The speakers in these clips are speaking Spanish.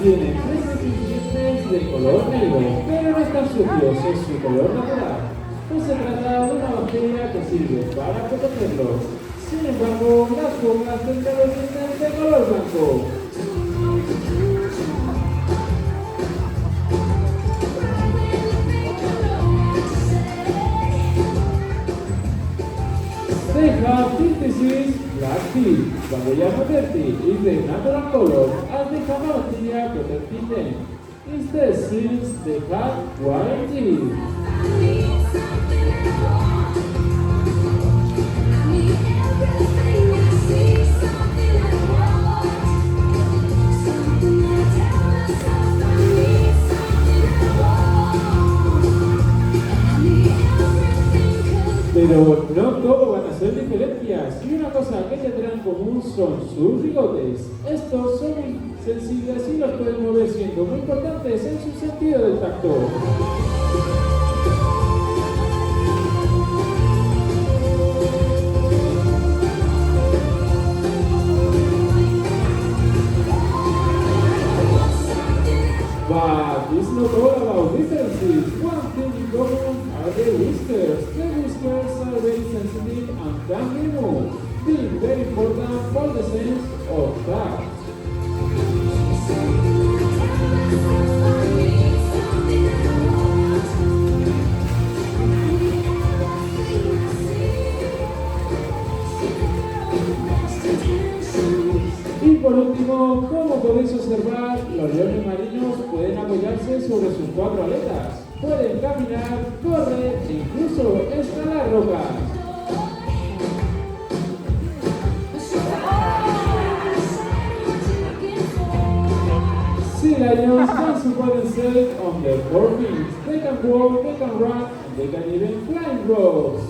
tiene tres recipientes de color negro, pero no están sucios, es su color natural. Pues se trata de una bacteria que sirve para protegerlos. Sin embargo, las focas tendrán los dientes de color blanco. They have synthesis black tea, Baboyana dirty is the natural color as they have a bacteria protecting them. Instead, since they have white tea. Pero no todo van a ser diferencias, y una cosa que tendrán en común son sus bigotes. Estos son muy sensibles y los pueden mover, siendo muy importantes en su sentido del tacto. But it's not all about differences. One thing in common are the whiskers. The whiskers are very sensitive and can be removed, being very important for the sense of touch. Y por último, como podéis observar, los leones marinos pueden apoyarse sobre sus cuatro aletas, pueden caminar, correr e incluso escalar rocas. Sea lions can support themselves on their four wings. They can walk, they can run, and they can even climb ropes.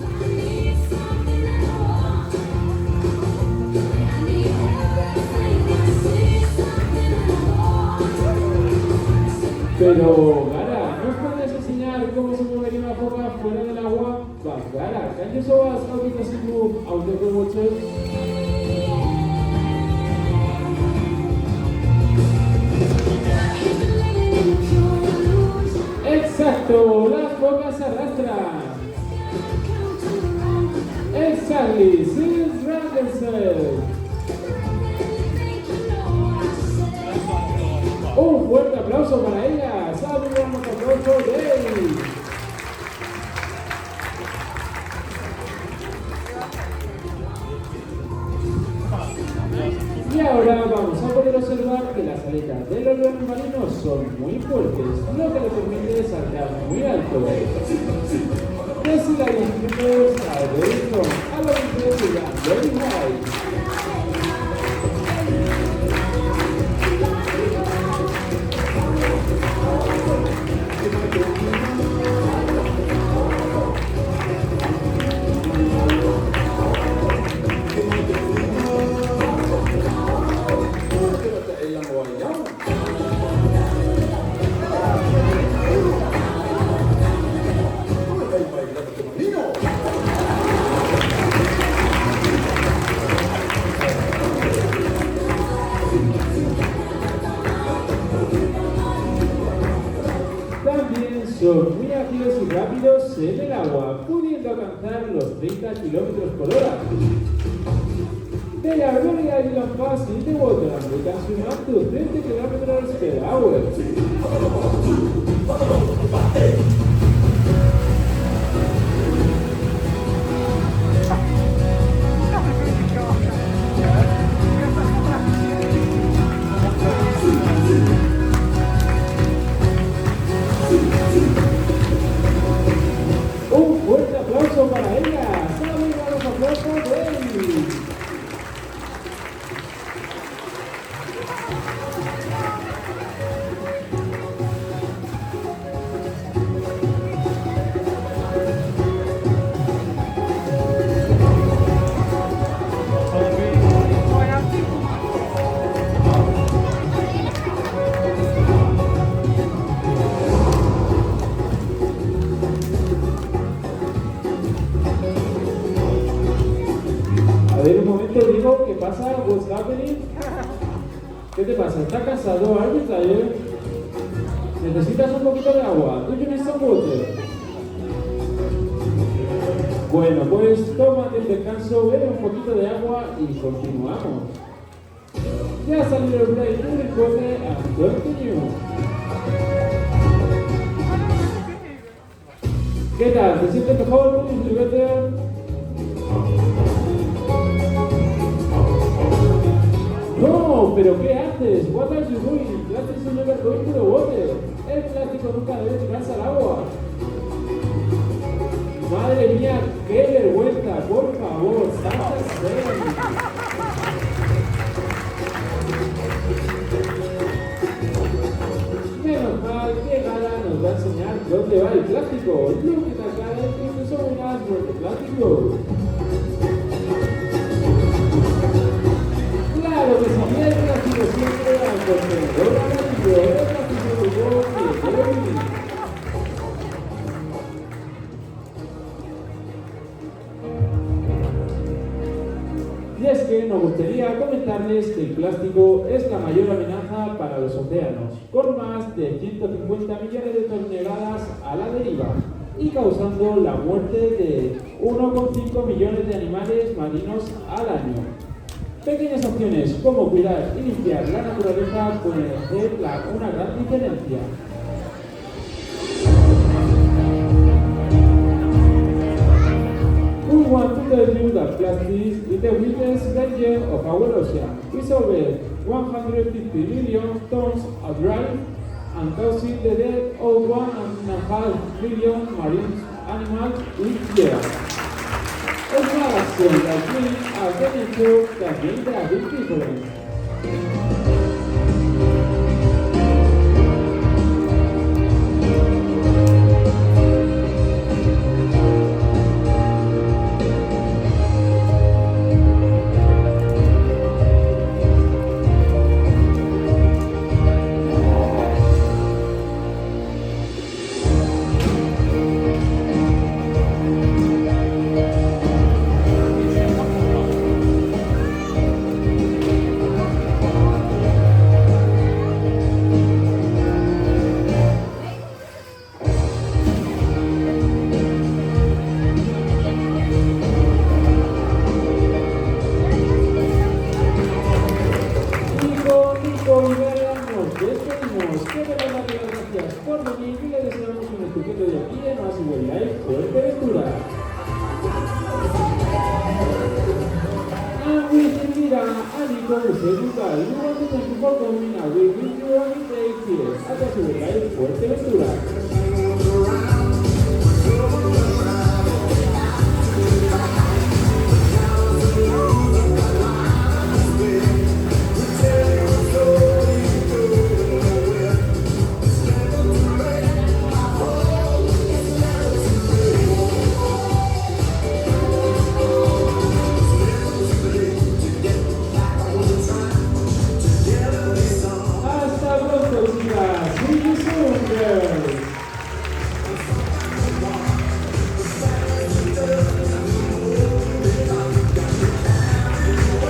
Pero, Gara, ¿nos puedes enseñar cómo se movería una foca fuera del agua? But, Gara, can you show us how to move out of the water? ¡Exacto! ¡Las focas se arrastran! ¡Exactly! ¡Seals Randerson! Un fuerte aplauso para ella. ¡Saludamos a aplauso de él! Y ahora vamos a poder observar que las aletas de los leones marinos son muy fuertes, lo que les permite saltar muy alto. The sea lion creatures are very strong, allowing them to jump very high. Son muy ágiles y rápidos en el agua, pudiendo alcanzar los 30 km por hora. They are very agile and fast in the water, and they can swim up to 30 km per hour. Un fuerte aplauso para ella. ¡Salud a los aplausos de él! ¿Qué te pasa? ¿Estás cansado? ¿Are you tired? ¿Necesitas un poquito de agua? ¿Do you need some water? Bueno, pues tómate el descanso, bebe un poquito de agua y continuamos. Ya ha salido el break, un encuentre and continue. ¿Qué tal? ¿Te sientes mejor? ¿Is it better? No, pero ¿qué haces? What are you doing? Plastic is never going to the water. El plástico nunca debe tirarse al agua. Madre mía, qué vergüenza, por favor, Santa Menos mal que Gala nos va a enseñar dónde va el plástico. Look at that, Gala, it's so much for the plástico. Claro que si bien el plástico siempre al contenedor amarillo, el plástico que debe vivir. Y es que nos gustaría comentarles que el plástico es la mayor amenaza para los océanos, con más de 150 millones de toneladas a la deriva y causando la muerte de 1,5 millones de animales marinos al año. Pequeñas acciones como cuidar y limpiar la naturaleza pueden hacer una gran diferencia. We want to tell you that plastic is the weakest danger of our ocean. We solve 150 million tons of dry and causing the death of 1.5 million marine animals each year. A small action like this are getting sure that make a big difference. Fuerteventura.